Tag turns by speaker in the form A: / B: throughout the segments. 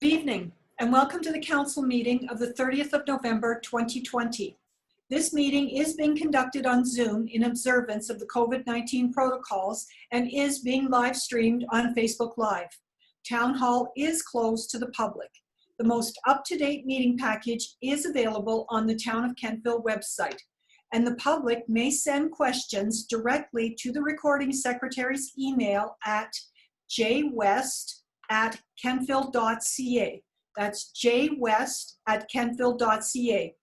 A: Good evening, and welcome to the council meeting of the 30th of November, 2020. This meeting is being conducted on Zoom in observance of the COVID-19 protocols and is being live streamed on Facebook Live. Town Hall is closed to the public. The most up-to-date meeting package is available on the Town of Kentville website, and the public may send questions directly to the recording secretary's email at jwest@kentville.ca. That's jwest@kentville.ca.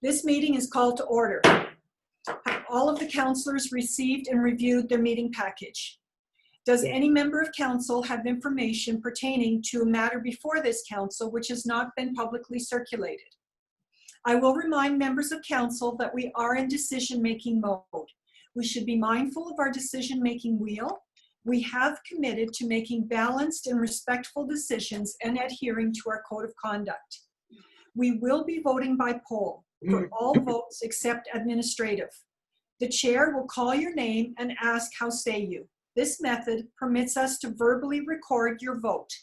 A: This meeting is called to order. Have all of the councillors received and reviewed their meeting package? Does any member of council have information pertaining to a matter before this council which has not been publicly circulated? I will remind members of council that we are in decision-making mode. We should be mindful of our decision-making wheel. We have committed to making balanced and respectful decisions and adhering to our code of conduct. We will be voting by poll for all votes except administrative. The chair will call your name and ask, "How say you?" This method permits us to verbally record your vote.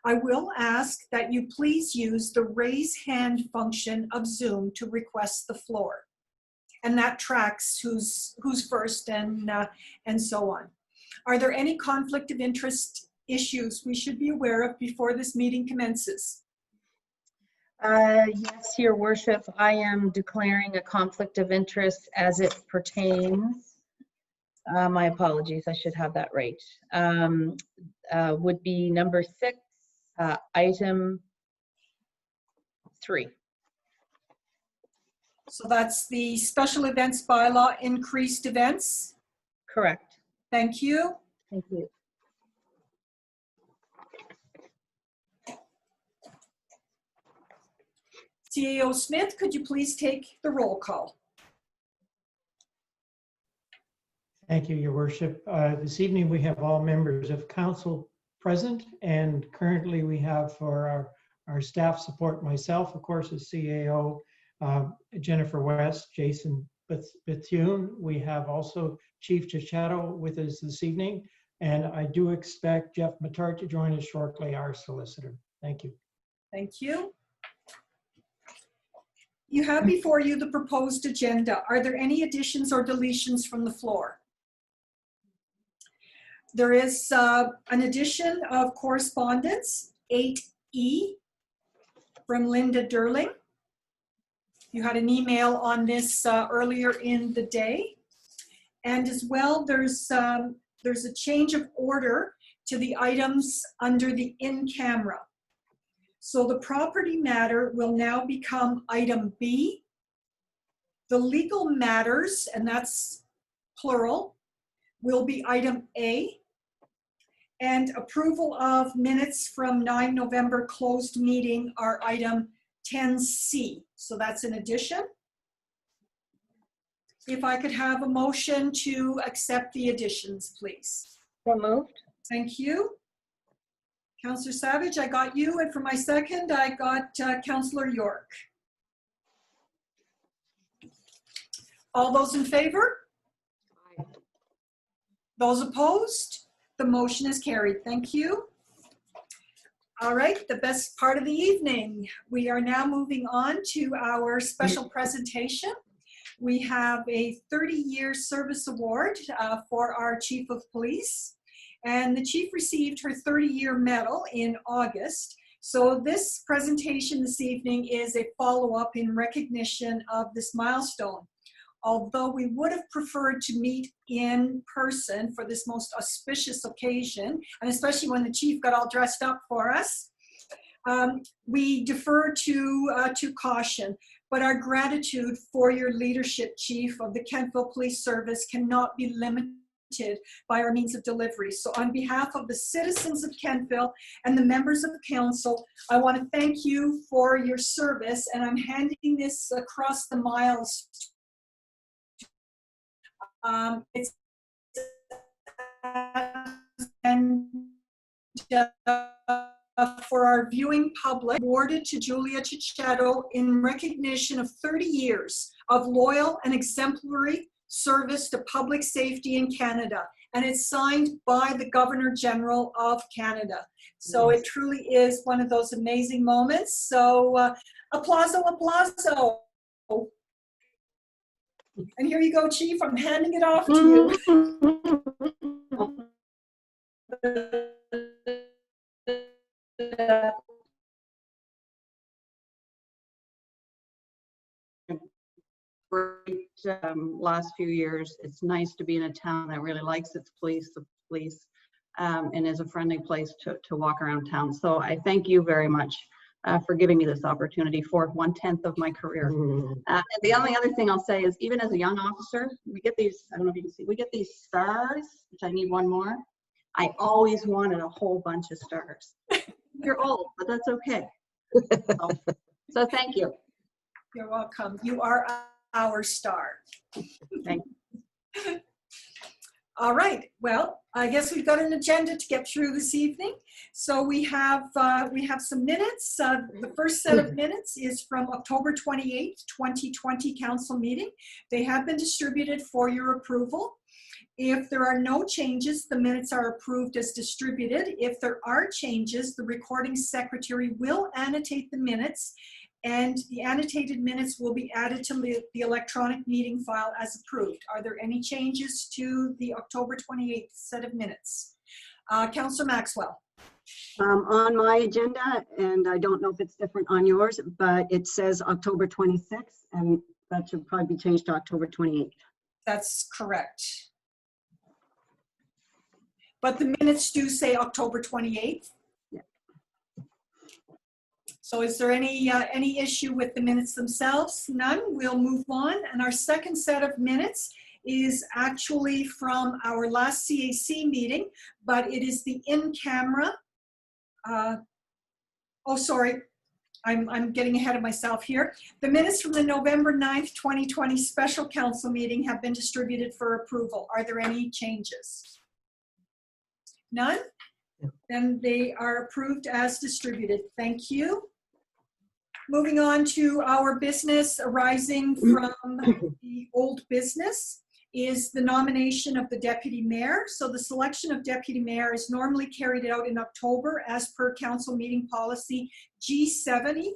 A: I will ask that you please use the raise hand function of Zoom to request the floor. And that tracks who's first and so on. Are there any conflict of interest issues we should be aware of before this meeting commences?
B: Yes, Your Worship, I am declaring a conflict of interest as it pertains. My apologies, I should have that right. Would be number 6, item 3.
A: So that's the special events bylaw, increased events.
B: Correct.
A: Thank you.
B: Thank you.
A: CAO Smith, could you please take the roll call?
C: Thank you, Your Worship. This evening we have all members of council present, and currently we have for our staff support, myself, of course, as CAO, Jennifer West, Jason Bethune. We have also Chief Chachado with us this evening, and I do expect Jeff Matart to join us shortly, our solicitor. Thank you.
A: Thank you. You have before you the proposed agenda. Are there any additions or deletions from the floor? There is an addition of correspondence, 8E, from Linda Durling. You had an email on this earlier in the day. And as well, there's a change of order to the items under the in camera. So the property matter will now become item B. The legal matters, and that's plural, will be item A. And approval of minutes from 9 November closed meeting are item 10C. So that's an addition. If I could have a motion to accept the additions, please.
B: So moved.
A: Thank you. Councillor Savage, I got you, and for my second, I got Councillor York. All those in favor?
B: Aye.
A: Those opposed? The motion is carried. Thank you. All right, the best part of the evening. We are now moving on to our special presentation. We have a 30-year service award for our Chief of Police. And the Chief received her 30-year medal in August. So this presentation this evening is a follow-up in recognition of this milestone. Although we would have preferred to meet in person for this most auspicious occasion, and especially when the Chief got all dressed up for us, we defer to caution. But our gratitude for your leadership, Chief, of the Kentville Police Service cannot be limited by our means of delivery. So on behalf of the citizens of Kentville and the members of the council, I want to thank you for your service, and I'm handing this across the miles. It's for our viewing public, awarded to Julia Chachado in recognition of 30 years of loyal and exemplary service to public safety in Canada and it's signed by the Governor General of Canada. So it truly is one of those amazing moments. So applauso, applauso. And here you go, Chief. I'm handing it off to you.
D: Great last few years. It's nice to be in a town that really likes its police, and is a friendly place to walk around town. So I thank you very much for giving me this opportunity for 1/10 of my career. And the only other thing I'll say is, even as a young officer, we get these, I don't know if you can see, we get these stars, which I need one more. I always wanted a whole bunch of stars. You're old, but that's okay. So thank you.
A: You're welcome. You are our star.
D: Thank
A: you. All right. Well, I guess we've got an agenda to get through this evening. So we have some minutes. The first set of minutes is from October 28th, 2020 council meeting. They have been distributed for your approval. If there are no changes, the minutes are approved as distributed. If there are changes, the recording secretary will annotate the minutes, and the annotated minutes will be added to the electronic meeting file as approved. Are there any changes to the October 28th set of minutes? Councillor Maxwell.
E: On my agenda, and I don't know if it's different on yours, but it says October 26th, and that should probably be changed to October 28th.
A: That's correct. But the minutes do say October 28th.
E: Yeah.
A: So is there any issue with the minutes themselves? None. We'll move on. And our second set of minutes is actually from our last CAC meeting, but it is the in-camera. Sorry. I'm getting ahead of myself here. The minutes from the November 9th, 2020 special council meeting have been distributed for approval. Are there any changes? None? Then they are approved as distributed. Thank you. Moving on to our business arising from the old business is the nomination of the deputy mayor. So the selection of deputy mayor is normally carried out in October as per council meeting policy G70,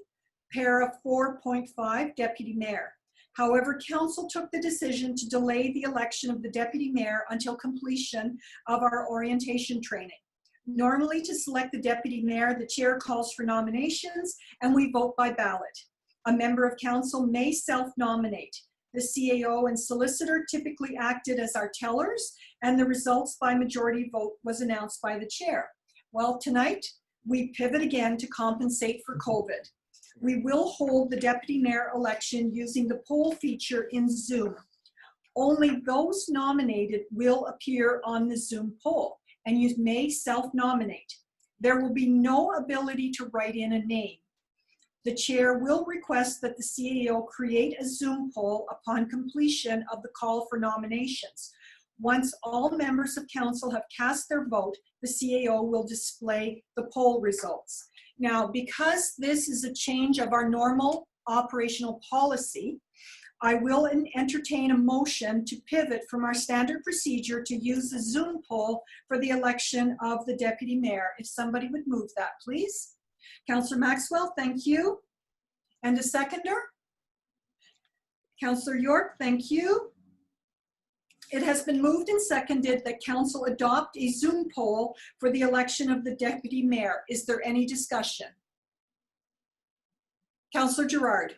A: para 4.5, deputy mayor. However, council took the decision to delay the election of the deputy mayor until completion of our orientation training. Normally, to select the deputy mayor, the chair calls for nominations and we vote by ballot. A member of council may self-nominate. The CAO and solicitor typically acted as our tellers, and the results by majority vote was announced by the chair. Well, tonight, we pivot again to compensate for COVID. We will hold the deputy mayor election using the poll feature in Zoom. Only those nominated will appear on the Zoom poll, and you may self-nominate. There will be no ability to write in a name. The chair will request that the CAO create a Zoom poll upon completion of the call for nominations. Once all members of council have cast their vote, the CAO will display the poll results. Now, because this is a change of our normal operational policy, I will entertain a motion to pivot from our standard procedure to use the Zoom poll for the election of the deputy mayor. If somebody would move that, please. Councillor Maxwell, thank you. And a seconder? Councillor York, thank you. It has been moved and seconded that council adopt a Zoom poll for the election of the deputy mayor. Is there any discussion? Councillor Girard.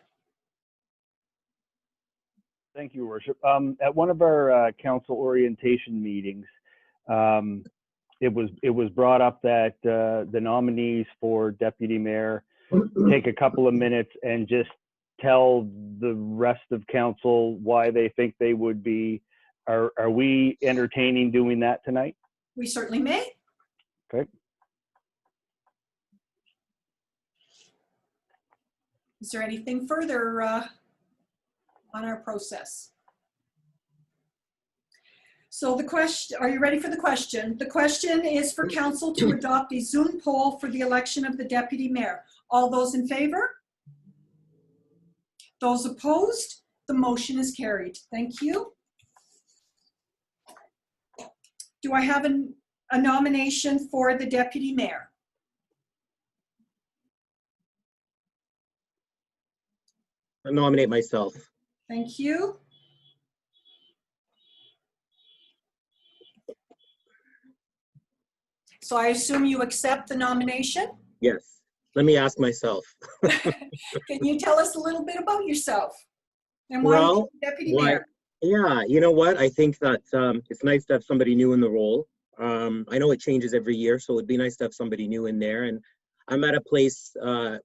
F: Thank you, Your Worship. At one of our council orientation meetings, it was brought up that the nominees for deputy mayor take a couple of minutes and just tell the rest of council why they think they would be. Are we entertaining doing that tonight?
A: We certainly may.
F: Okay.
A: Is there anything further on our process? So the question, are you ready for the question? The question is for council to adopt a Zoom poll for the election of the deputy mayor. All those in favor? Those opposed? The motion is carried. Thank you. Do I have a nomination for the deputy mayor?
G: I nominate myself.
A: Thank you. So I assume you accept the nomination?
G: Yes. Let me ask myself.
A: Can you tell us a little bit about yourself? And why
G: Well,
A: deputy
G: why-
A: mayor?
G: Yeah, you know what? I think that it's nice to have somebody new in the role. I know it changes every year, so it'd be nice to have somebody new in there. And I'm at a place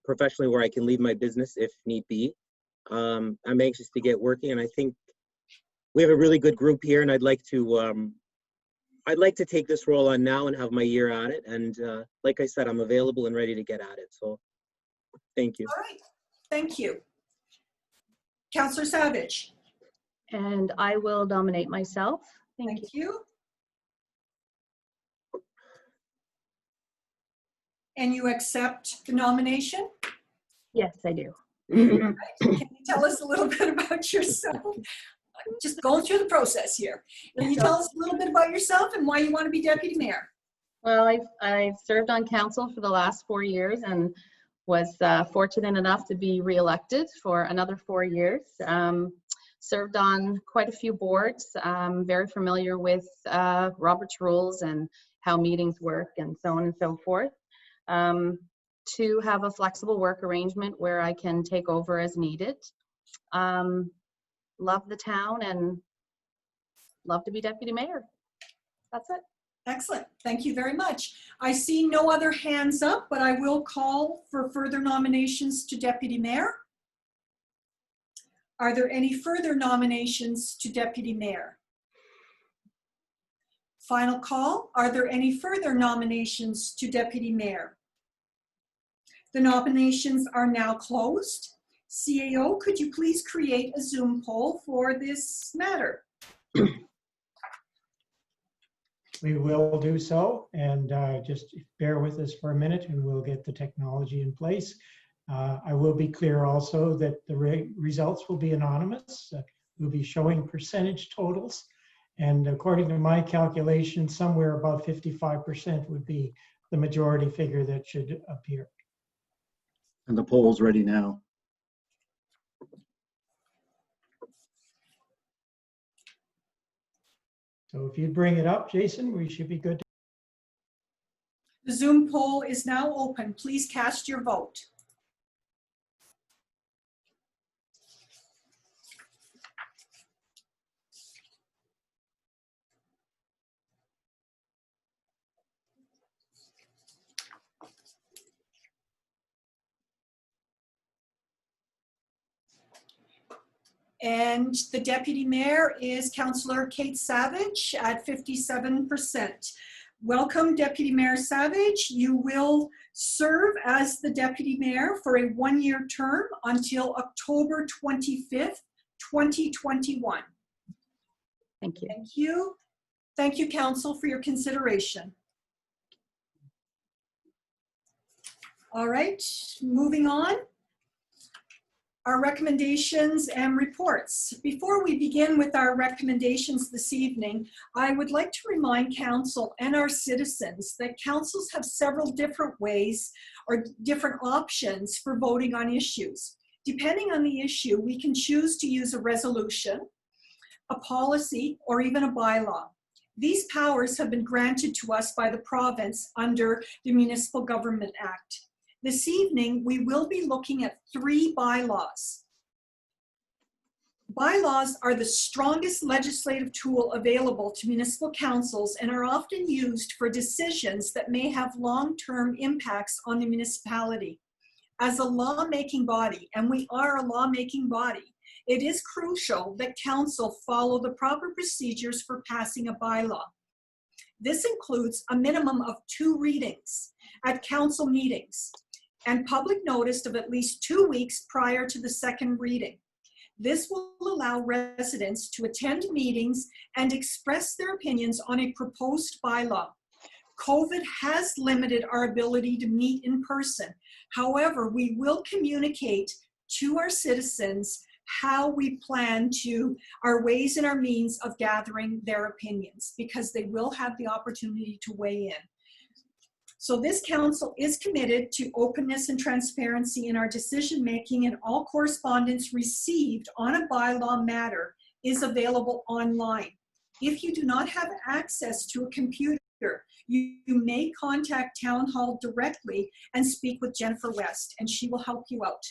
G: professionally where I can leave my business if need be. I'm anxious to get working, and I think we have a really good group here, and I'd like to take this role on now and have my year at it. And like I said, I'm available and ready to get at it. So thank you.
A: All right, thank you. Councillor Savage,
B: And I will nominate myself. Thank you.
A: thank you. And you accept the nomination?
B: Yes, I do.
A: Can you tell us a little bit about yourself? I'm just going through the process here. Can you tell us a little bit about yourself and why you want to be deputy mayor?
B: Well, I've served on council for the last 4 years and was fortunate enough to be reelected for another 4 years. Served on quite a few boards. Very familiar with Robert's rules and how meetings work and so on and so forth. To have a flexible work arrangement where I can take over as needed. Love the town and love to be deputy mayor. That's it.
A: Excellent, thank you very much. I see no other hands up, but I will call for further nominations to deputy mayor. Are there any further nominations to deputy mayor? Final call, are there any further nominations to deputy mayor? The nominations are now closed. CAO, could you please create a Zoom poll for this matter?
C: We will do so, and just bear with us for a minute and we'll get the technology in place. I will be clear also that the results will be anonymous. We'll be showing percentage totals, and according to my calculation, somewhere about 55% would be the majority figure that should appear.
H: And the poll's ready now.
C: So if you'd bring it up, Jason, we should be good.
A: The Zoom poll is now open. Please cast your vote. And the deputy mayor is Councillor Kate Savage at 57%. Welcome, Deputy Mayor Savage. You will serve as the deputy mayor for a one-year term until October 25th, 2021.
B: Thank you.
A: Thank you. Thank you, council, for your consideration. All right, moving on. Our recommendations and reports. Before we begin with our recommendations this evening, I would like to remind council and our citizens that councils have several different ways or different options for voting on issues. Depending on the issue, we can choose to use a resolution, a policy, or even a bylaw. These powers have been granted to us by the province under the Municipal Government Act. This evening, we will be looking at 3 bylaws. Bylaws are the strongest legislative tool available to municipal councils and are often used for decisions that may have long-term impacts on the municipality. As a lawmaking body, and we are a lawmaking body, it is crucial that council follow the proper procedures for passing a bylaw. This includes a minimum of 2 readings at council meetings and public notice of at least 2 weeks prior to the second reading. This will allow residents to attend meetings and express their opinions on a proposed bylaw. COVID has limited our ability to meet in person. However, we will communicate to our citizens how we plan to, our ways and our means of gathering their opinions, because they will have the opportunity to weigh in. So this council is committed to openness and transparency in our decision-making, and all correspondence received on a bylaw matter is available online. If you do not have access to a computer, you may contact Town Hall directly and speak with Jennifer West, and she will help you out.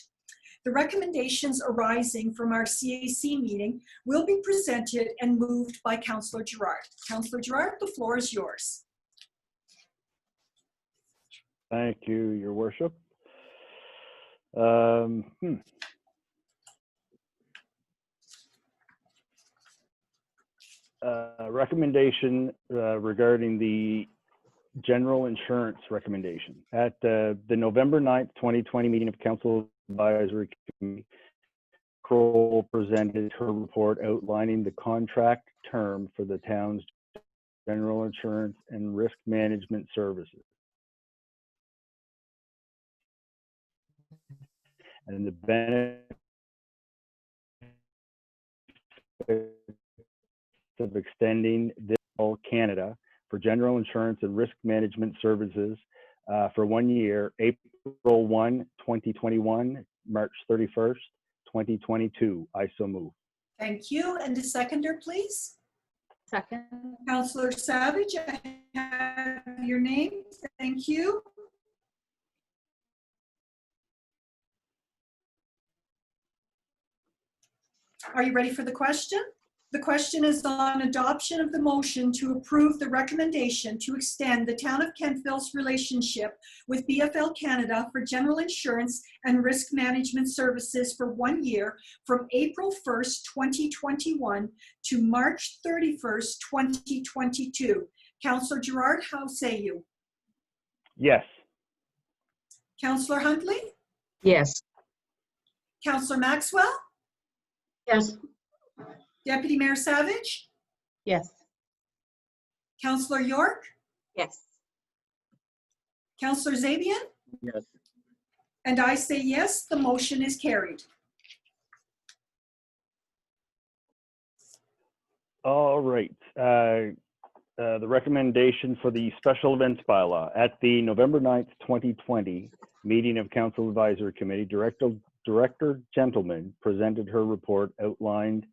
A: The recommendations arising from our CAC meeting will be presented and moved by Councillor Girard. Councillor Girard, the floor is yours.
F: Thank you, Your Worship. Recommendation regarding the general insurance recommendation. At the November 9th, 2020 meeting of Council Advisory Committee, Kroll presented her report outlining the contract term for the town's general insurance and risk management services, and the benefits of extending this to Canada for general insurance and risk management services for 1 year, April 1, 2021, March 31st, 2022. I so move.
A: Thank you. And the seconder, please.
B: Second.
A: Councillor Savage, I have your name. Thank you. Are you ready for the question? The question is on adoption of the motion to approve the recommendation to extend the Town of Kentville's relationship with BFL Canada for general insurance and risk management services for 1 year from April 1st, 2021 to March 31st, 2022. Councillor Girard, how say you?
F: Yes.
A: Councillor Huntley?
D: Yes.
A: Councillor Maxwell?
E: Yes.
A: Deputy Mayor Savage?
B: Yes.
A: Councillor York?
D: Yes.
A: Councillor Zabian?
G: Yes.
A: And I say yes, the motion is carried.
F: All right. The recommendation for the special events bylaw. At the November 9th, 2020 meeting of Council Advisory Committee, Director Gentleman presented her report outlining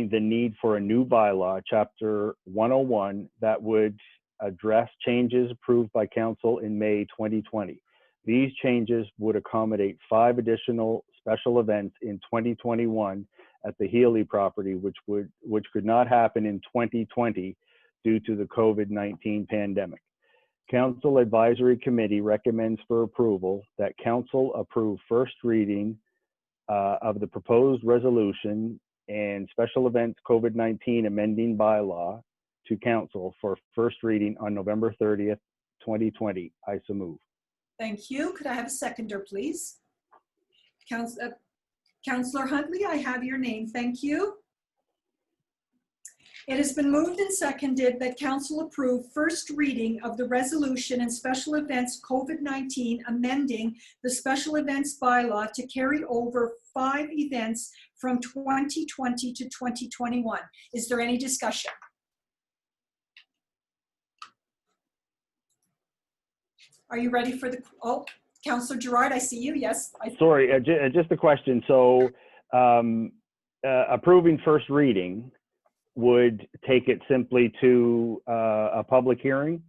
F: the need for a new bylaw, Chapter 101, that would address changes approved by Council in May 2020. These changes would accommodate 5 additional special events in 2021 at the Healy property, which could not happen in 2020 due to the COVID-19 pandemic. Council Advisory Committee recommends for approval that Council approve first reading of the proposed resolution and special events COVID-19 amending bylaw to Council for first reading on November 30th, 2020. I so move.
A: Thank you. Could I have a seconder, please? Councillor Huntley, I have your name. Thank you. It has been moved and seconded that Council approve first reading of the resolution and special events COVID-19 amending the special events bylaw to carry over 5 events from 2020 to 2021. Is there any discussion? Are you ready for the, oh, Councillor Girard, I see you. Yes.
F: Sorry, just a question. So approving first reading would take it simply to a public hearing?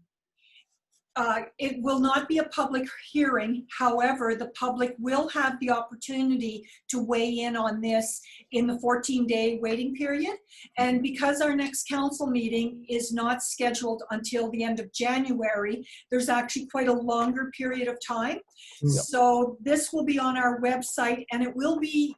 A: It will not be a public hearing. However, the public will have the opportunity to weigh in on this in the 14-day waiting period. And because our next council meeting is not scheduled until the end of January, there's actually quite a longer period of time.
F: Yeah.
A: So this will be on our website, and it will be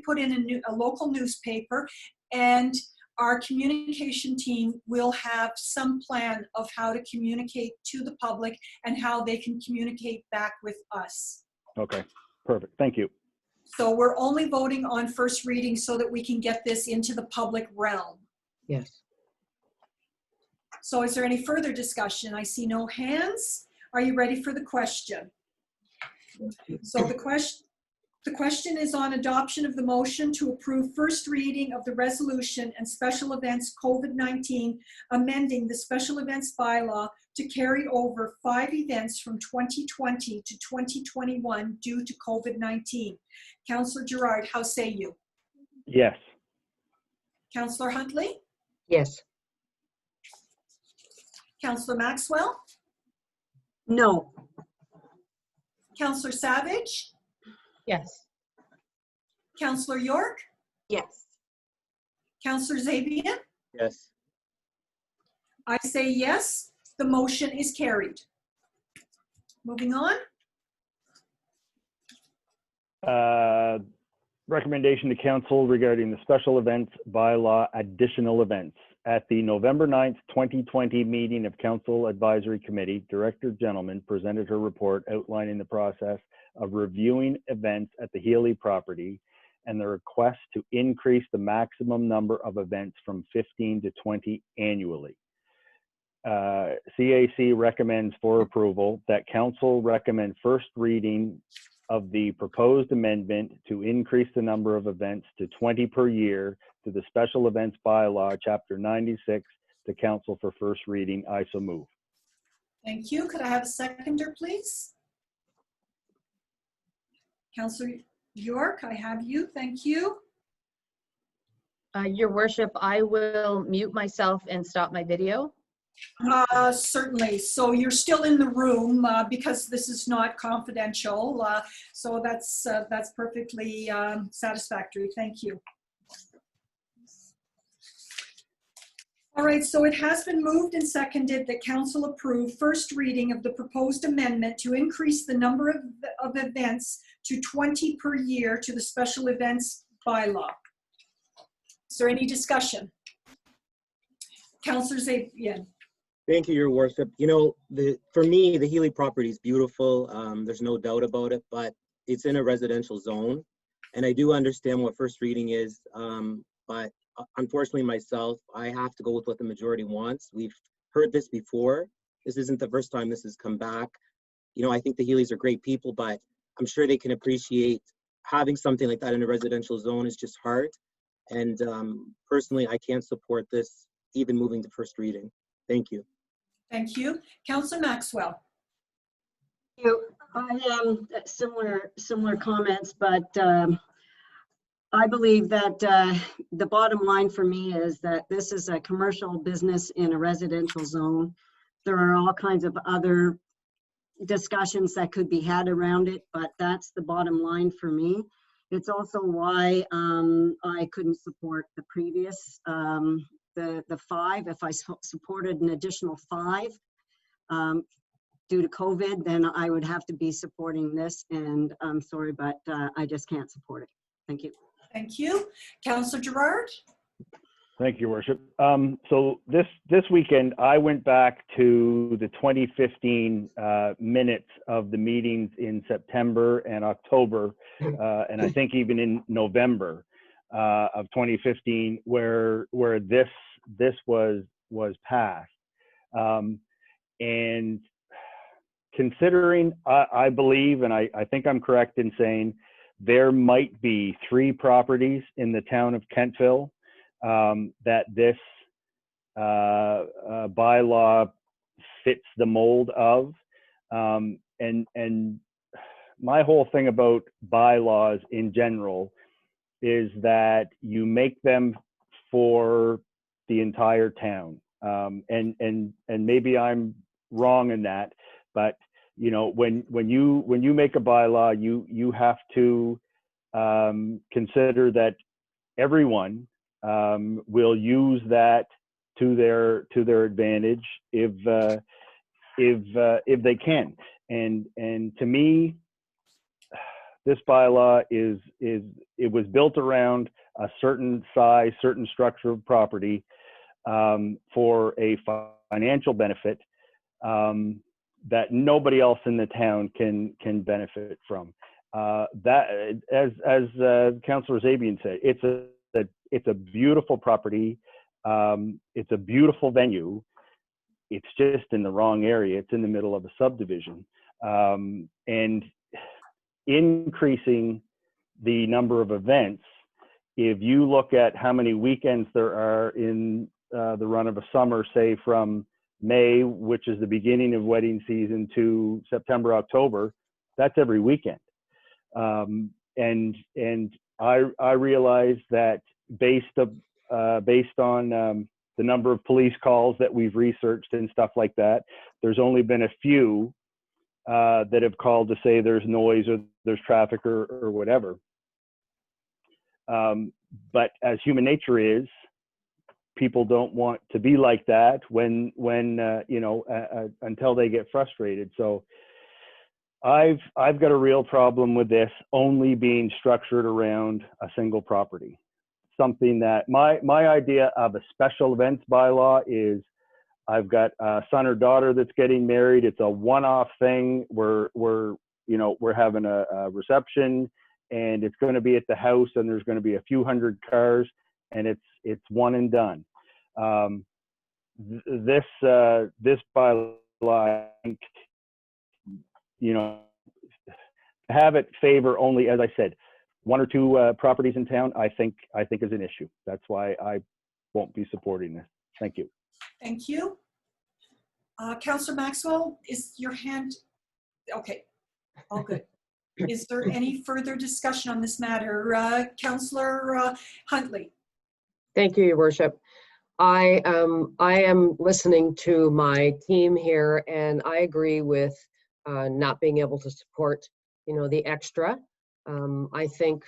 A: put in a local newspaper, and our communication team will have some plan of how to communicate to the public and how they can communicate back with us.
F: Okay, perfect. Thank you.
A: So we're only voting on first reading so that we can get this into the public realm.
D: Yes.
A: So is there any further discussion? I see no hands. Are you ready for the question? So the question, The question is on adoption of the motion to approve first reading of the resolution and special events COVID-19, amending the special events bylaw to carry over 5 events from 2020 to 2021 due to COVID-19. Councillor Gerard, how say you?
F: Yes.
A: Councillor Huntley?
B: Yes.
A: Councillor Maxwell?
E: No.
A: Councillor Savage?
B: Yes.
A: Councillor York?
D: Yes.
A: Councillor Zabian?
G: Yes.
A: I say yes, the motion is carried. Moving on.
F: Recommendation to council regarding the special events bylaw additional events. At the November 9th, 2020 meeting of Council Advisory Committee, Director Gentleman presented her report outlining the process of reviewing events at the Healy property and the request to increase the maximum number of events from 15 to 20 annually. CAC recommends for approval that council recommend first reading of the proposed amendment to increase the number of events to 20 per year to the special events bylaw, chapter 96, to council for first reading. I so move.
A: Thank you. Could I have a seconder, please? Councillor York, I have you. Thank you.
B: Your worship, I will mute myself and stop my video.
A: Certainly. So you're still in the room because this is not confidential. So that's perfectly satisfactory. Thank you. All right, so it has been moved and seconded that council approve first reading of the proposed amendment to increase the number of events to 20 per year to the special events bylaw. Is there any discussion? Councillor Zabian.
G: Thank you, Your Worship. You know, for me, the Healy property is beautiful. There's no doubt about it, but it's in a residential zone. And I do understand what first reading is, but unfortunately myself, I have to go with what the majority wants. We've heard this before. This isn't the first time this has come back. You know, I think the Healys are great people, but I'm sure they can appreciate having something like that in a residential zone is just hard. And personally, I can't support this, even moving to first reading. Thank you.
A: Thank you. Councillor Maxwell.
E: I am similar comments, but I believe that the bottom line for me is that this is a commercial business in a residential zone. There are all kinds of other discussions that could be had around it, but that's the bottom line for me. It's also why I couldn't support the previous, the 5. If I supported an additional 5 due to COVID, then I would have to be supporting this, and I'm sorry, but I just can't support it. Thank you.
A: Thank you. Councillor Gerard.
F: Thank you, Your Worship. So this weekend, I went back to the 2015 minutes of the meetings in September and October, and I think even in November of 2015, where this was passed. And considering, I believe, and I think I'm correct in saying, there might be 3 properties in the town of Kentville that this bylaw fits the mold of. And my whole thing about bylaws in general is that you make them for the entire town. And maybe I'm wrong in that, but you know, when you make a bylaw, you have to consider that everyone will use that to their advantage if they can. And to me, this bylaw it was built around a certain size, certain structure of property for a financial benefit that nobody else in the town can benefit from. That, as Councillor Zabian said, it's a beautiful property. It's a beautiful venue. It's just in the wrong area. It's in the middle of a subdivision, and increasing the number of events, if you look at how many weekends there are in the run of a summer, say from May, which is the beginning of wedding season, to September, October, that's every weekend. And I realize that based on the number of police calls that we've researched and stuff like that, there's only been a few that have called to say there's noise or there's traffic or whatever. But as human nature is, people don't want to be like that when you know, until they get frustrated. So I've got a real problem with this only being structured around a single property. Something that my idea of a special events bylaw is, I've got a son or daughter that's getting married. It's a one-off thing. We're having a reception, and it's going to be at the house, and there's going to be a few hundred cars, and it's one and done. This bylaw, I think, you know, have it favor only, as I said, one or two properties in town, I think is an issue. That's why I won't be supporting this. Thank you.
A: Thank you. Councillor Maxwell, is your hand, okay, all good. Is there any further discussion on this matter? Councillor Huntley.
I: Thank you, Your Worship. I am listening to my team here, and I agree with not being able to support, you know, the extra. I think,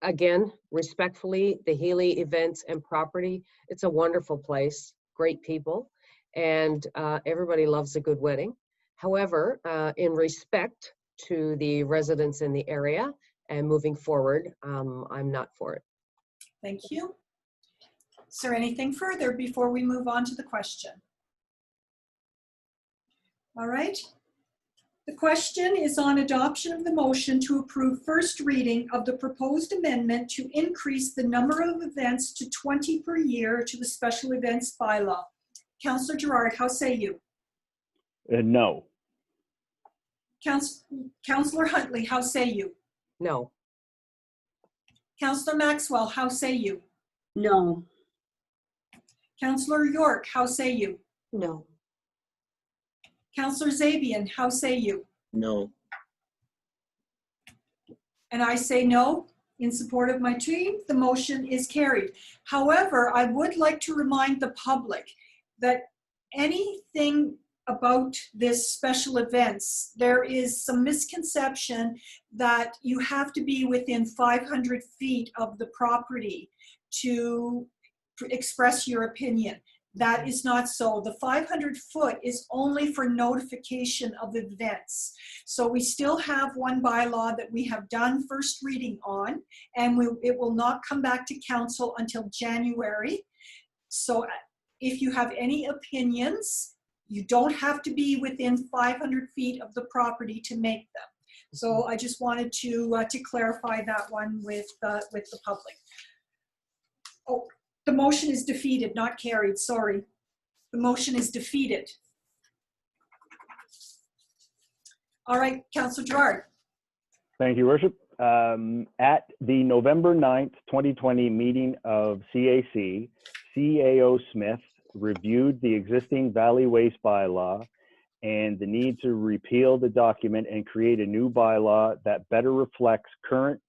I: again, respectfully, the Healy Events and Property, it's a wonderful place, great people, and everybody loves a good wedding. However, in respect to the residents in the area and moving forward, I'm not for it.
A: Thank you. Is there anything further before we move on to the question? All right. The question is on adoption of the motion to approve first reading of the proposed amendment to increase the number of events to 20 per year to the special events bylaw. Councillor Gerard, how say you?
F: No.
A: Councillor Huntley, how say you?
I: No.
A: Councillor Maxwell, how say you?
E: No.
A: Councillor York, how say you?
E: No.
A: Councillor Zabian, how say you?
G: No.
A: And I say no in support of my team. The motion is carried. However, I would like to remind the public that anything about this special events, there is some misconception that you have to be within 500 feet of the property to express your opinion. That is not so. The 500 foot is only for notification of events. So we still have one bylaw that we have done first reading on, and it will not come back to council until January. So if you have any opinions, you don't have to be within 500 feet of the property to make them. So I just wanted to clarify that one with the public. Oh, the motion is defeated, not carried, sorry. The motion is defeated. All right, Councillor Gerard.
F: Thank you, Worship. At the November 9th, 2020 meeting of CAC, CAO Smith reviewed the existing Valley Waste bylaw and the need to repeal the document and create a new bylaw that better reflects current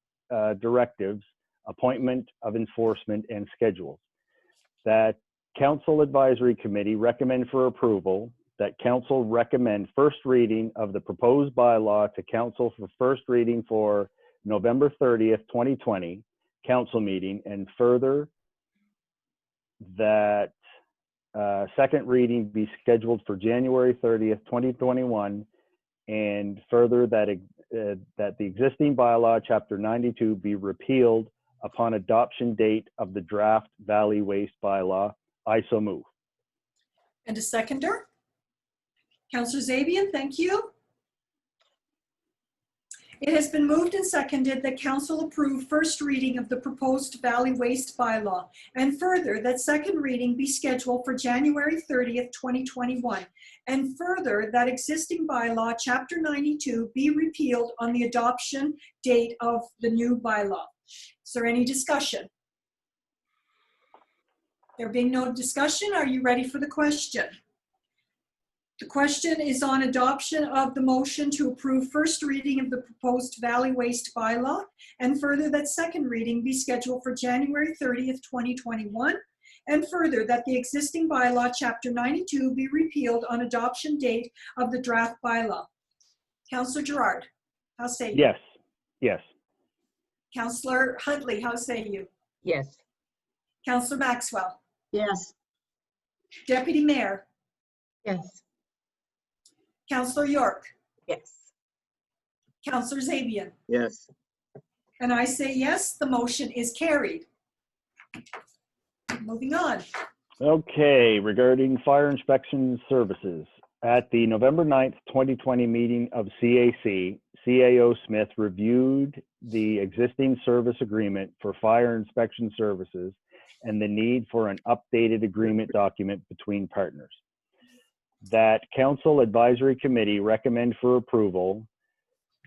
F: directives, appointment of enforcement, and schedules. That Council Advisory Committee recommend for approval that Council recommend first reading of the proposed bylaw to Council for first reading for November 30th, 2020 Council meeting, and further that second reading be scheduled for January 30th, 2021, and further that that the existing bylaw, Chapter 92, be repealed upon adoption date of the draft Valley Waste bylaw. I so move.
A: And a seconder? Councillor Zabian, thank you. It has been moved and seconded that council approve first reading of the proposed Valley Waste bylaw, and further that second reading be scheduled for January 30th, 2021, and further that existing bylaw, Chapter 92, be repealed on the adoption date of the new bylaw. Is there any discussion? There being no discussion, are you ready for the question? The question is on adoption of the motion to approve first reading of the proposed Valley Waste bylaw, and further that second reading be scheduled for January 30th, 2021, and further that the existing bylaw, Chapter 92, be repealed on adoption date of the draft bylaw. Councillor Gerard, how say you?
F: Yes. Yes.
A: Councillor Huntley, how say you?
I: Yes.
A: Councillor Maxwell?
E: Yes.
A: Deputy Mayor?
B: Yes.
A: Councillor York?
I: Yes.
A: Councillor Zabian?
G: Yes.
A: And I say yes, the motion is carried. Moving on.
F: Okay, regarding fire inspection services. At the November 9th, 2020 meeting of CAC, CAO Smith reviewed the existing service agreement for fire inspection services and the need for an updated agreement document between partners. That Council Advisory Committee recommend for approval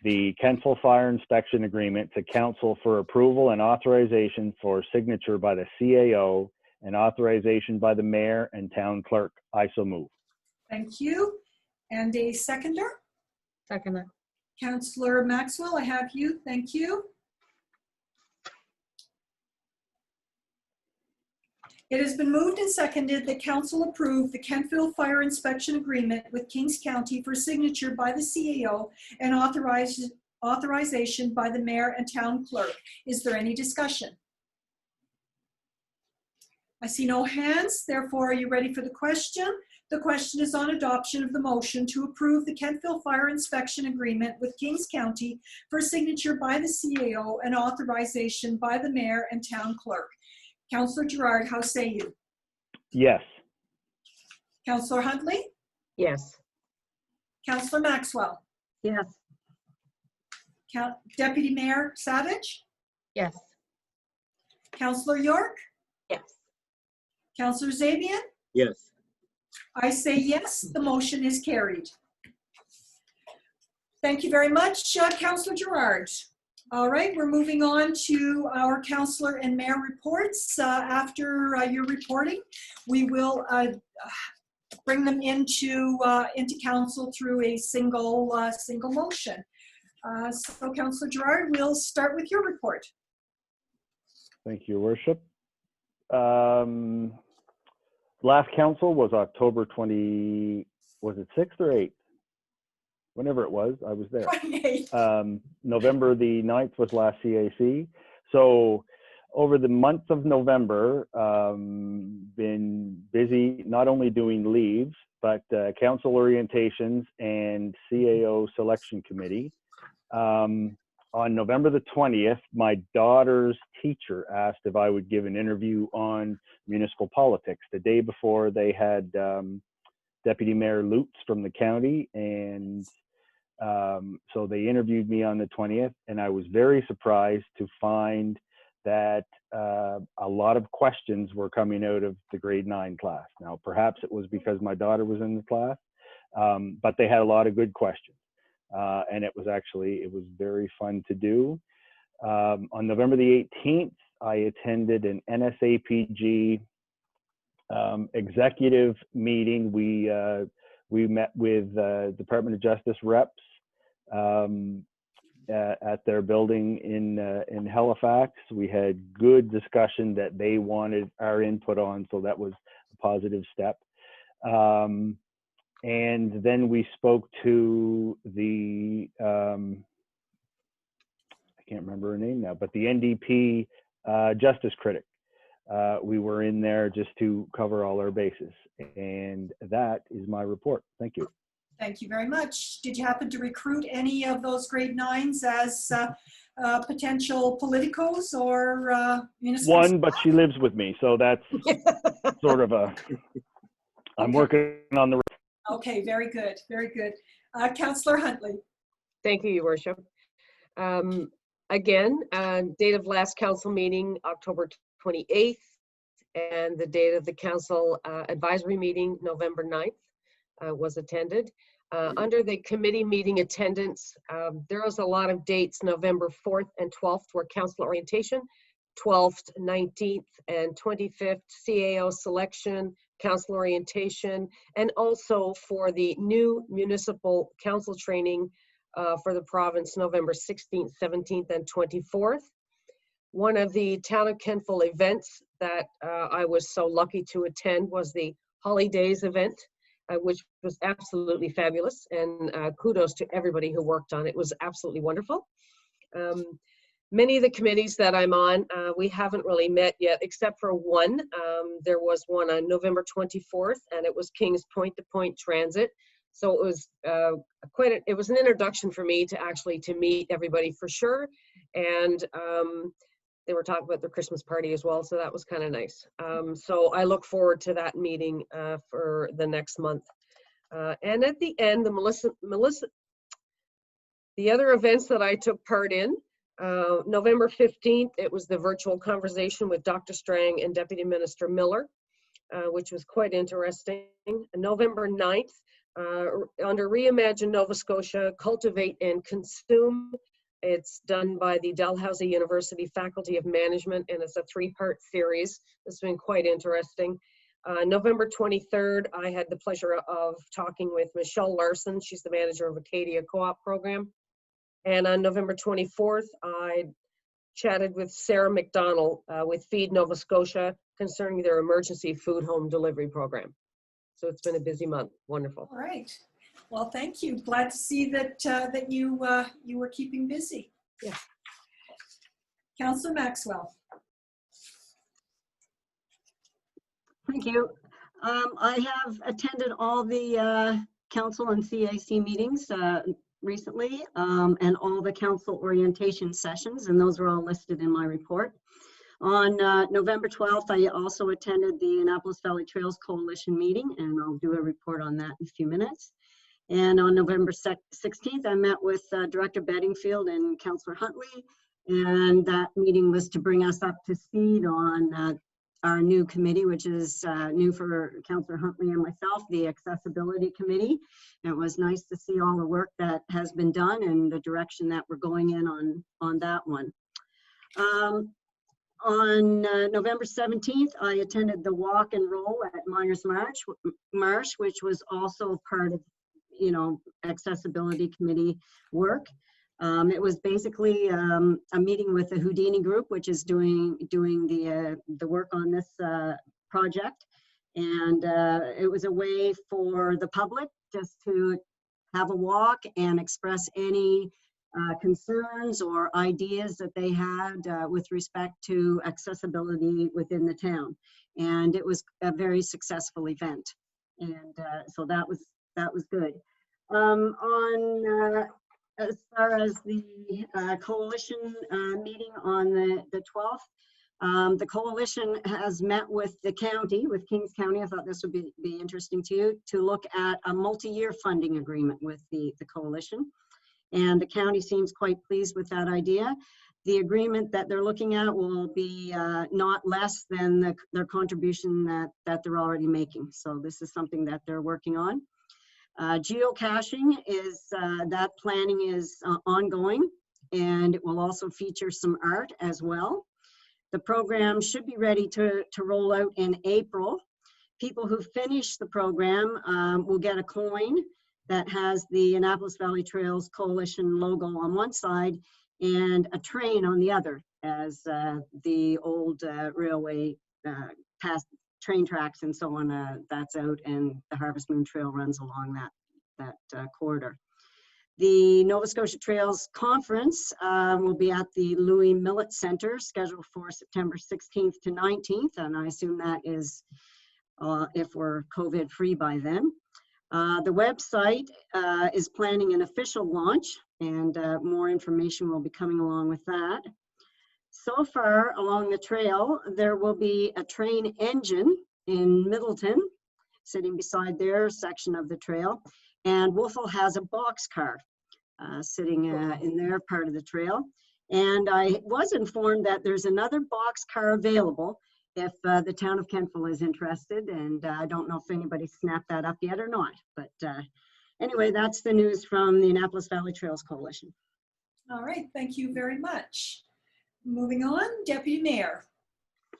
F: the Kensal Fire Inspection Agreement to Council for approval and authorization for signature by the CAO and authorization by the Mayor and Town Clerk. I so move.
A: Thank you. And a seconder?
B: Second.
A: Councillor Maxwell, I have you. Thank you. It has been moved and seconded that council approve the Kentville Fire Inspection Agreement with Kings County for signature by the CAO and authorization by the Mayor and Town Clerk. Is there any discussion? I see no hands, therefore are you ready for the question? The question is on adoption of the motion to approve the Kentville Fire Inspection Agreement with Kings County for signature by the CAO and authorization by the Mayor and Town Clerk. Councillor Gerard, how say you?
F: Yes.
A: Councillor Huntley?
I: Yes.
A: Councillor Maxwell?
E: Yes.
A: Deputy Mayor Savage?
B: Yes.
A: Councillor York?
I: Yes.
A: Councillor Zabian?
G: Yes.
A: I say yes, the motion is carried. Thank you very much, Councillor Gerard. All right, we're moving on to our councillor and mayor reports. After your reporting, we will bring them into council through a single motion. So, Councillor Gerard, we'll start with your report.
F: Thank you, Your Worship. Last council was October 20, was it 6th or 8th? Whenever it was, I was there.
A: 28.
F: November the 9th was last CAC. So over the month of November, been busy not only doing leaves, but council orientations and CAO selection committee. On November the 20th, my daughter's teacher asked if I would give an interview on municipal politics. The day before, they had Deputy Mayor Lutz from the county, and so they interviewed me on the 20th, and I was very surprised to find that a lot of questions were coming out of the grade 9 class. Now, perhaps it was because my daughter was in the class, but they had a lot of good questions. And it was very fun to do. On November the 18th, I attended an NSAPG executive meeting. We met with Department of Justice reps at their building in Halifax. We had good discussion that they wanted our input on, so that was a positive step. And then we spoke to the, I can't remember her name now, but the NDP justice critic. We were in there just to cover all our bases. And that is my report. Thank you.
A: Thank you very much. Did you happen to recruit any of those grade 9s as potential politicos or municipal?
F: One, but she lives with me, so that's sort of I'm working on the.
A: Okay, very good, very good. Councillor Huntley.
I: Thank you, Your Worship. Again, date of last council meeting, October 28th, and the date of the council advisory meeting, November 9th, was attended. Under the committee meeting attendance, there was a lot of dates. November 4th and 12th were council orientation, 12th, 19th, and 25th CAO selection, council orientation, and also for the new municipal council training for the province, November 16th, 17th, and 24th. One of the Town of Kentville events that I was so lucky to attend was the Holly Days event, which was absolutely fabulous, and kudos to everybody who worked on it. It was absolutely wonderful. Many of the committees that I'm on, we haven't really met yet, except for one. There was one on November 24th, and it was Kings Point to Point Transit. So it was it was an introduction for me to meet everybody for sure. And they were talking about their Christmas party as well, so that was kind of nice. So I look forward to that meeting for the next month. And at the end, the other events that I took part in, November 15th, it was the virtual conversation with Dr. Strang and Deputy Minister Miller, which was quite interesting. November 9th, under Reimagine Nova Scotia, Cultivate and Consume. It's done by the Dalhousie University Faculty of Management, and it's a 3-part series. It's been quite interesting. November 23rd, I had the pleasure of talking with Michelle Larson. She's the manager of Acadia Co-op program. And on November 24th, I chatted with Sarah McDonald with Feed Nova Scotia concerning their emergency food home delivery program. So it's been a busy month. Wonderful.
A: All right. Well, thank you. Glad to see that that you were keeping busy.
I: Yeah.
A: Councillor Maxwell.
E: Thank you. I have attended all the council and CAC meetings recently, and all the council orientation sessions, and those are all listed in my report. On November 12th, I also attended the Annapolis Valley Trails Coalition meeting, and I'll do a report on that in a few minutes. And on November 16th, I met with Director Bedingfield and Councillor Huntley, and that meeting was to bring us up to speed on our new committee, which is new for Councillor Huntley and myself, the Accessibility Committee. And it was nice to see all the work that has been done and the direction that we're going in on that one. On November 17th, I attended the walk and roll at Myers Marsh, which was also part of, Accessibility Committee work. It was basically a meeting with the Houdini Group, which is doing the work on this project, and it was a way for the public just to have a walk and express any concerns or ideas that they had with respect to accessibility within the town. And it was a very successful event, and so that was good. As far as the coalition meeting on the 12th, the coalition has met with the county, with Kings County. I thought this would be interesting to you, to look at a multi-year funding agreement with the coalition. And the county seems quite pleased with that idea. The agreement that they're looking at will be not less than their contribution that they're already making. So this is something that they're working on. Geocaching is, that planning is ongoing, and it will also feature some art as well. The program should be ready to roll out in April. People who finish the program will get a coin that has the Annapolis Valley Trails Coalition logo on one side and a train on the other, as the old railway past train tracks and so on, that's out, and the Harvest Moon Trail runs along that corridor. The Nova Scotia Trails Conference will be at the Louis Millet Center, scheduled for September 16th to 19th, and I assume that is if we're COVID free by then. The website is planning an official launch, and more information will be coming along with that. So far along the trail, there will be a train engine in Middleton, sitting beside their section of the trail, and Wolfville has a boxcar. sitting in their part of the trail. And I was informed that there's another boxcar available if the town of Kentville is interested. And I don't know if anybody snapped that up yet or not. But anyway, that's the news from the Annapolis Valley Trails Coalition.
A: All right, thank you very much. Moving on, Deputy Mayor.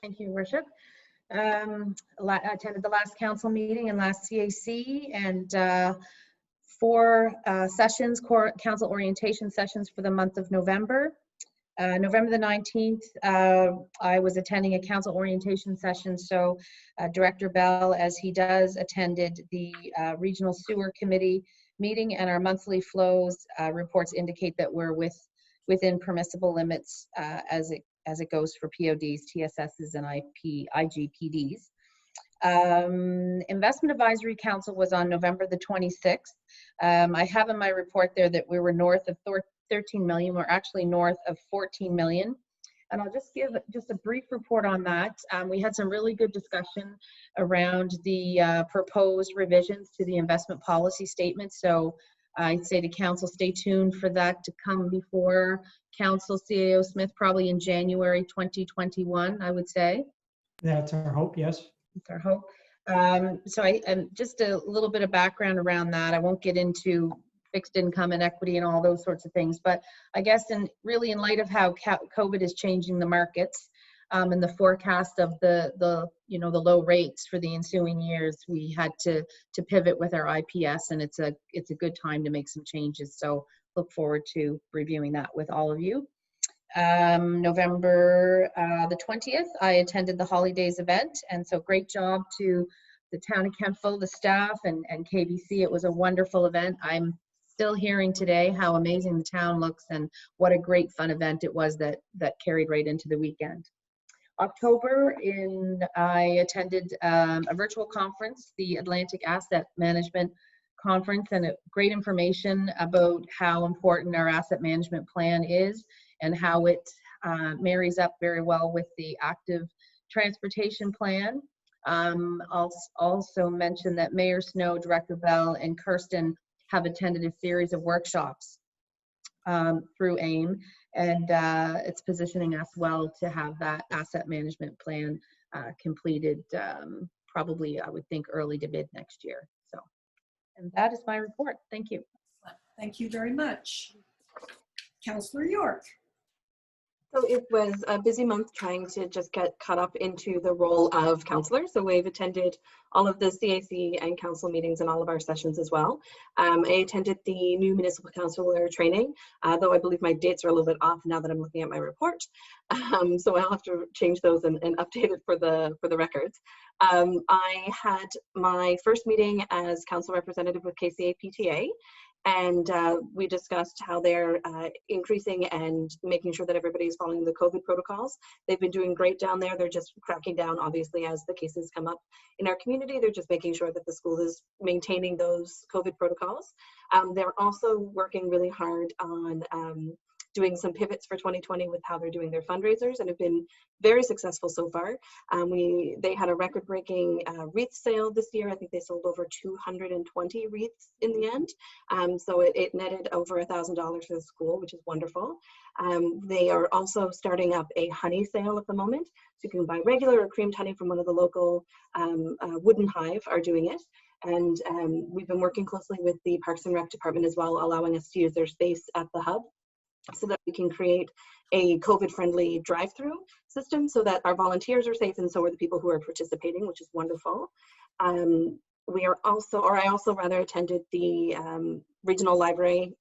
B: Thank you, Your Worship. Attended the last council meeting and last CAC, and 4 sessions, council orientation sessions for the month of November. November the 19th, I was attending a council orientation session, so Director Bell, as he does, attended the Regional Sewer Committee meeting, and our monthly flows reports indicate that we're within permissible limits as it goes for PODs, TSSs, and IGPDs. Investment Advisory Council was on November the 26th. I have in my report there that we were north of 13 million. We're actually north of 14 million. And I'll just give just a brief report on that. We had some really good discussion around the proposed revisions to the investment policy statement. So I'd say to council, stay tuned for that to come before council, CAO Smith, probably in January 2021, I would say.
C: That's our hope, yes.
B: That's our hope. So just a little bit of background around that. I won't get into fixed income and equity and all those sorts of things, but I guess really in light of how COVID is changing the markets and the forecast of the low rates for the ensuing years, we had to pivot with our IPS, and it's a good time to make some changes. So look forward to reviewing that with all of you. November the 20th, I attended the Holidays event, and so great job to the town of Kentville, the staff, and KBC. It was a wonderful event. I'm still hearing today how amazing the town looks and what a great fun event it was that carried right into the weekend. October, I attended a virtual conference, the Atlantic Asset Management Conference, and great information about how important our asset management plan is and how it marries up very well with the active transportation plan. I'll also mention that Mayor Snow, Director Bell, and Kirsten have attended a series of workshops through AIM, and it's positioning us well to have that asset management plan completed probably, I would think, early to mid next year. So, and that is my report. Thank you.
A: Thank you very much. Councillor York.
J: So it was a busy month trying to just get caught up into the role of councillor. So we've attended all of the CAC and council meetings and all of our sessions as well. I attended the new municipal councillor training, though I believe my dates are a little bit off now that I'm looking at my report. So I'll have to change those and update it for the records. I had my first meeting as council representative with KCA PTA. And we discussed how they're increasing and making sure that everybody's following the COVID protocols. They've been doing great down there. They're just cracking down, obviously, as the cases come up in our community. They're just making sure that the school is maintaining those COVID protocols. They're also working really hard on doing some pivots for 2020 with how they're doing their fundraisers, and have been very successful so far. They had a record-breaking wreath sale this year. I think they sold over 220 wreaths in the end. So it netted over $1,000 for the school, which is wonderful. They are also starting up a honey sale at the moment. So you can buy regular or creamed honey from one of the local Wooden Hive are doing it. And we've been working closely with the Parks and Rec department as well, allowing us to use their space at the hub, so that we can create a COVID-friendly drive-through system so that our volunteers are safe and so are the people who are participating, which is wonderful. We are also, or I also rather attended the regional library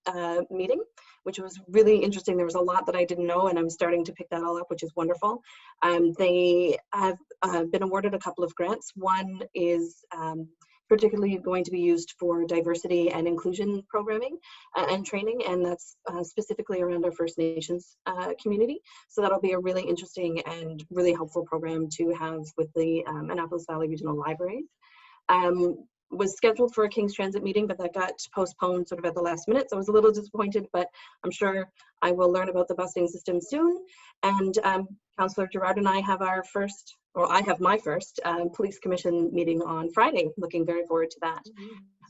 J: meeting, which was really interesting. There was a lot that I didn't know, and I'm starting to pick that all up, which is wonderful. They have been awarded a couple of grants. One is particularly going to be used for diversity and inclusion programming and training, and that's specifically around our First Nations community. So that'll be a really interesting and really helpful program to have with the Annapolis Valley Regional Libraries. Was scheduled for a King's Transit meeting, but that got postponed sort of at the last minute. So I was a little disappointed, but I'm sure I will learn about the busing system soon. And Councillor Gerard and I have our first, or I have my first police commission meeting on Friday. Looking very forward to that.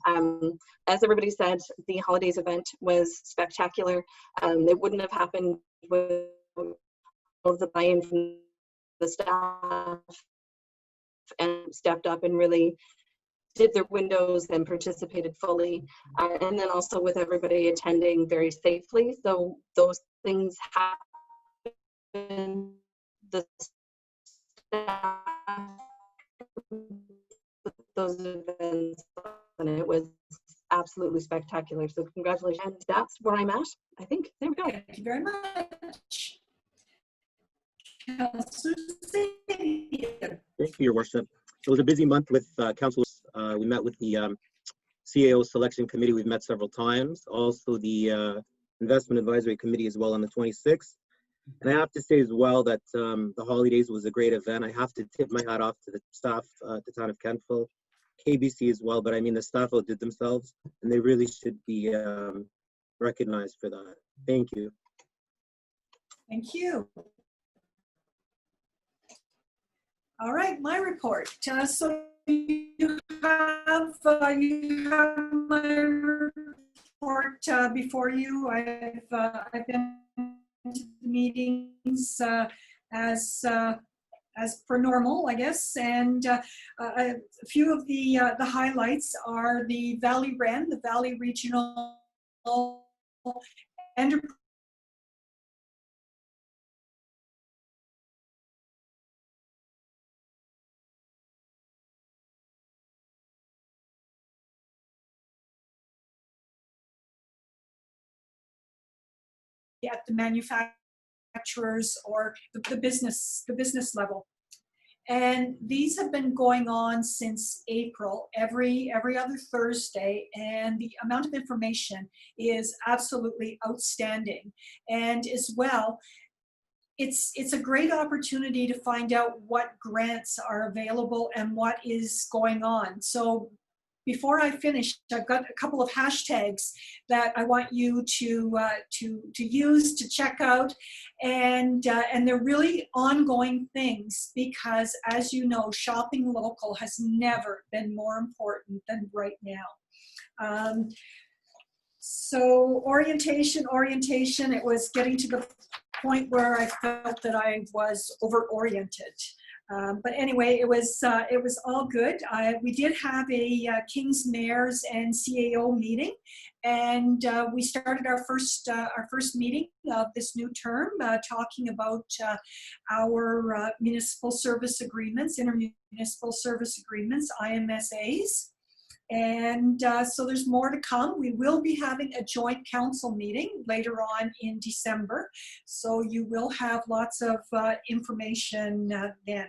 J: As everybody said, the holidays event was spectacular. It wouldn't have happened without the buy-in from the staff and stepped up and really did their windows and participated fully. And then also with everybody attending very safely. So those things happen. The staff, those events, and it was absolutely spectacular. So congratulations. And that's where I'm at, I think. There we go.
A: Thank you very much. Councillor Zadia.
G: Thank you, Your Worship. It was a busy month with councillors. We met with the CAO Selection Committee. We've met several times. Also the Investment Advisory Committee as well on the 26th. And I have to say as well that the holidays was a great event. I have to tip my hat off to the staff at the town of Kentville, KBC as well, but I mean the staff outdid themselves and they really should be recognized for that. Thank you.
A: Thank you. All right, my report. So you have my report before you. I've been to the meetings as per normal, I guess. And a few of the highlights are the Valley REN, the Valley Regional Enterprise at the manufacturers or the business level. And these have been going on since April, every other Thursday, and the amount of information is absolutely outstanding. And as well, it's a great opportunity to find out what grants are available and what is going on. So before I finish, I've got a couple of hashtags that I want you to use to check out, and they're really ongoing things because, as you know, shopping local has never been more important than right now. So orientation, it was getting to the point where I felt that I was over-oriented. But anyway, it was all good. We did have a King's Mayors and CAO meeting, and we started our first meeting of this new term, talking about our municipal service agreements, intermunicipal service agreements, IMSAs. And so there's more to come. We will be having a joint council meeting later on in December. So you will have lots of information then.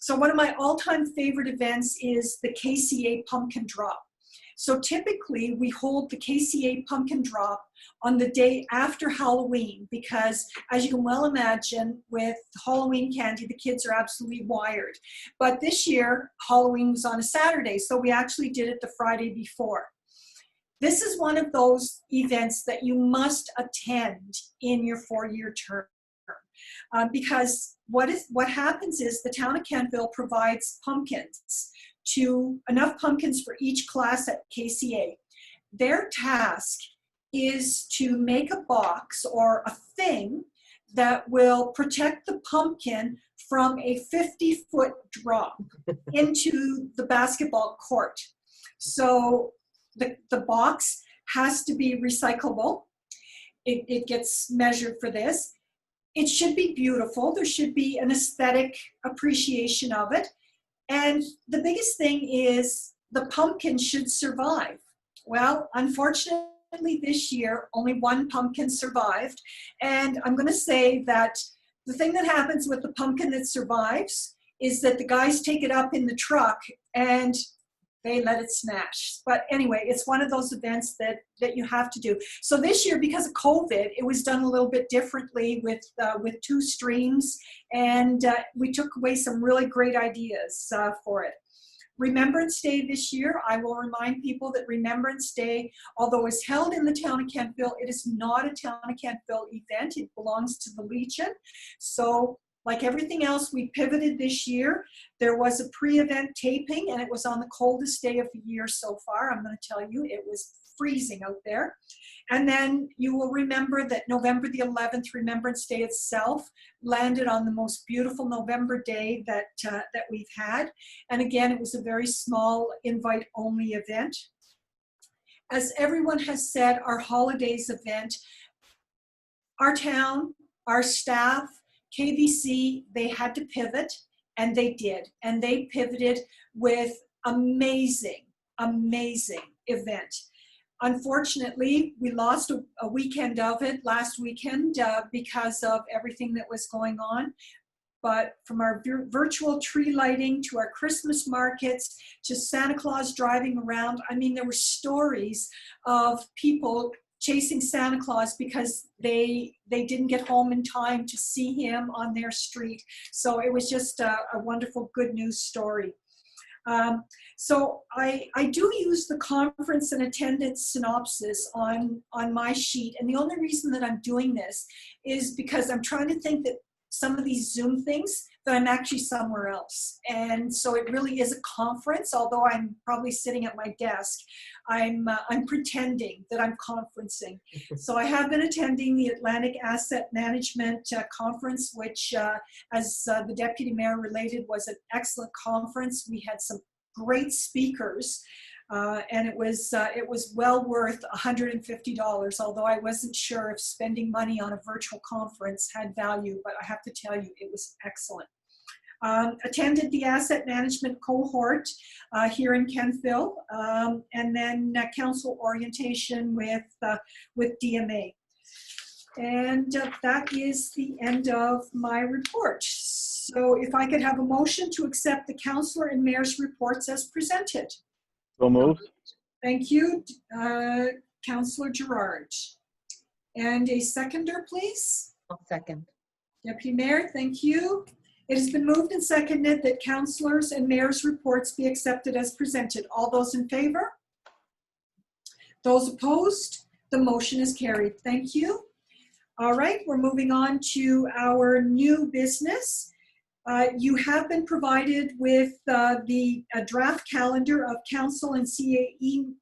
A: So one of my all-time favorite events is the KCA Pumpkin Drop. So typically we hold the KCA Pumpkin Drop on the day after Halloween because, as you can well imagine, with Halloween candy, the kids are absolutely wired. But this year, Halloween was on a Saturday, so we actually did it the Friday before. This is one of those events that you must attend in your four-year term. Because what happens is the town of Kentville provides pumpkins, enough pumpkins for each class at KCA. Their task is to make a box or a thing that will protect the pumpkin from a 50-foot drop into the basketball court. So the box has to be recyclable. It gets measured for this. It should be beautiful. There should be an aesthetic appreciation of it. And the biggest thing is the pumpkin should survive. Well, unfortunately this year, only one pumpkin survived. And I'm going to say that the thing that happens with the pumpkin that survives is that the guys take it up in the truck and they let it smash. But anyway, it's one of those events that you have to do. So this year, because of COVID, it was done a little bit differently with 2 streams, and we took away some really great ideas for it. Remembrance Day this year, I will remind people that Remembrance Day, although it's held in the town of Kentville, it is not a town of Kentville event. It belongs to the Legion. So Like everything else, we pivoted this year. There was a pre-event taping, and it was on the coldest day of the year so far. I'm going to tell you, it was freezing out there. And then you will remember that November the 11th, Remembrance Day itself, landed on the most beautiful November day that we've had. And again, it was a very small invite-only event. As everyone has said, our holidays event, our town, our staff, KVC, they had to pivot, and they did. And they pivoted with amazing, amazing event. Unfortunately, we lost a weekend of it last weekend because of everything that was going on. But from our virtual tree lighting to our Christmas markets to Santa Claus driving around, I mean, there were stories of people chasing Santa Claus because they didn't get home in time to see him on their street. So it was just a wonderful good news story. So I do use the conference and attendance synopsis on my sheet. And the only reason that I'm doing this is because I'm trying to think that some of these Zoom things that I'm actually somewhere else. And so it really is a conference, although I'm probably sitting at my desk. I'm pretending that I'm conferencing. So I have been attending the Atlantic Asset Management Conference, which, as the Deputy Mayor related, was an excellent conference. We had some great speakers, and it was well worth $150, although I wasn't sure if spending money on a virtual conference had value, but I have to tell you, it was excellent. Attended the asset management cohort here in Kentville, and then council orientation with DMA. And that is the end of my report. So if I could have a motion to accept the councillor and mayor's reports as presented.
F: So moved.
A: Thank you, Councillor Gerard. And a seconder, please.
B: I'll second.
A: Deputy Mayor, thank you. It has been moved and seconded that councillors and mayor's reports be accepted as presented. All those in favor? Those opposed? The motion is carried. Thank you. All right, we're moving on to our new business. You have been provided with the draft calendar of council and CAC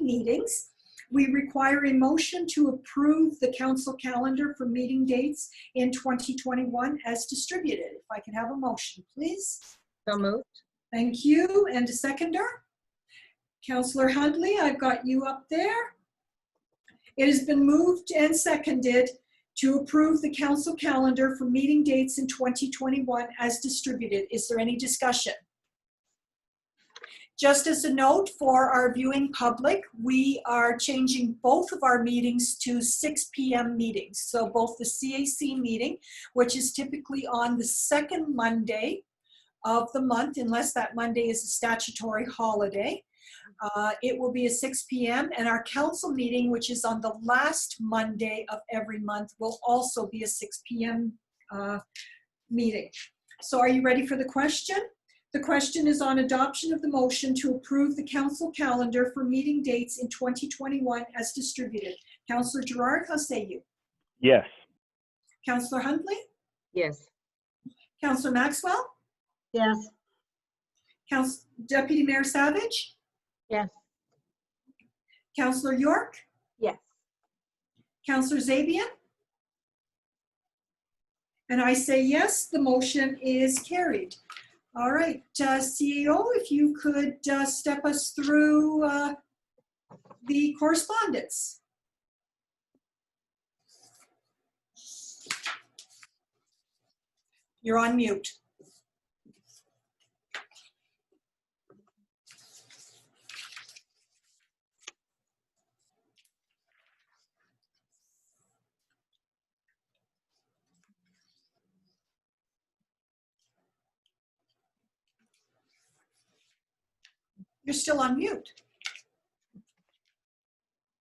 A: meetings. We require a motion to approve the council calendar for meeting dates in 2021 as distributed. If I can have a motion, please.
B: So moved.
A: Thank you. And a seconder? Councillor Huntley, I've got you up there. It has been moved and seconded to approve the council calendar for meeting dates in 2021 as distributed. Is there any discussion? Just as a note for our viewing public, we are changing both of our meetings to 6 p.m. meetings. So both the CAC meeting, which is typically on the second Monday of the month, unless that Monday is a statutory holiday, it will be at 6 p.m. and our council meeting, which is on the last Monday of every month, will also be a 6 p.m. Meeting. So are you ready for the question? The question is on adoption of the motion to approve the council calendar for meeting dates in 2021 as distributed. Councillor Gerard, how say you?
F: Yes.
A: Councillor Huntley?
I: Yes.
A: Councillor Maxwell?
E: Yes.
A: Deputy Mayor Savage?
B: Yes.
A: Councillor York?
J: Yes.
A: Councillor Zabian? And I say yes, the motion is carried. All right, CEO, if you could step us through the correspondence. You're on mute. You're still on mute.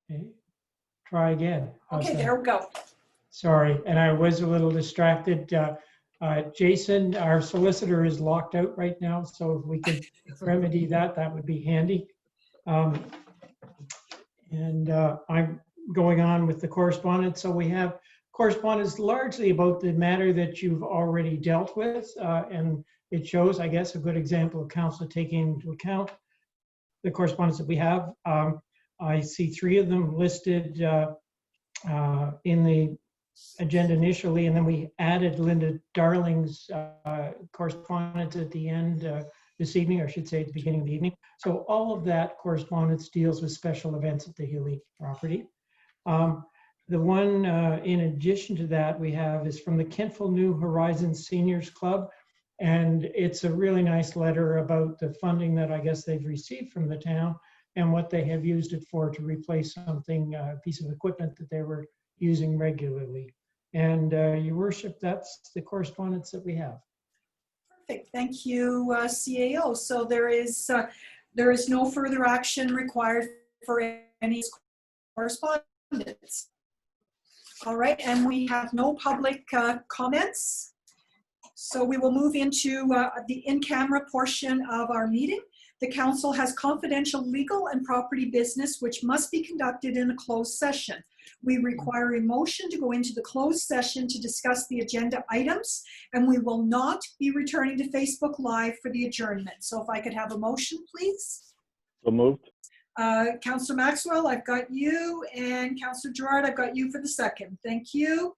C: Okay. Try again. How's
A: Okay,
C: that?
A: there we go.
C: Sorry, and I was a little distracted. Jason, our solicitor, is locked out right now, so if we could remedy that, that would be handy. And I'm going on with the correspondence. So we have correspondence largely about the matter that you've already dealt with, and it shows, I guess, a good example of council taking into account the correspondence that we have. I see 3 of them listed in the agenda initially, and then we added Linda Darling's correspondence at the end this evening, or I should say at the beginning of the evening. So all of that correspondence deals with special events at the Healy property. The one in addition to that we have is from the Kentville New Horizons Seniors Club. And it's a really nice letter about the funding that I guess they've received from the town and what they have used it for to replace something, a piece of equipment that they were using regularly. And Your Worship, that's the correspondence that we have.
A: Perfect. Thank you, CAO. So there is no further action required for any correspondence. All right, and we have no public comments. So we will move into the in-camera portion of our meeting. The council has confidential legal and property business which must be conducted in a closed session. We require a motion to go into the closed session to discuss the agenda items, and we will not be returning to Facebook Live for the adjournment. So if I could have a motion, please.
F: So moved.
A: Councillor Maxwell, I've got you, and Councillor Gerard, I've got you for the second. Thank you.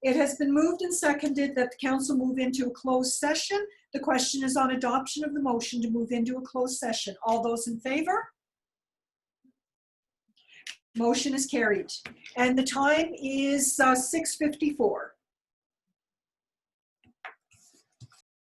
A: It has been moved and seconded that the council move into a closed session. The question is on adoption of the motion to move into a closed session. All those in favor? Motion is carried. And the time is 6:54.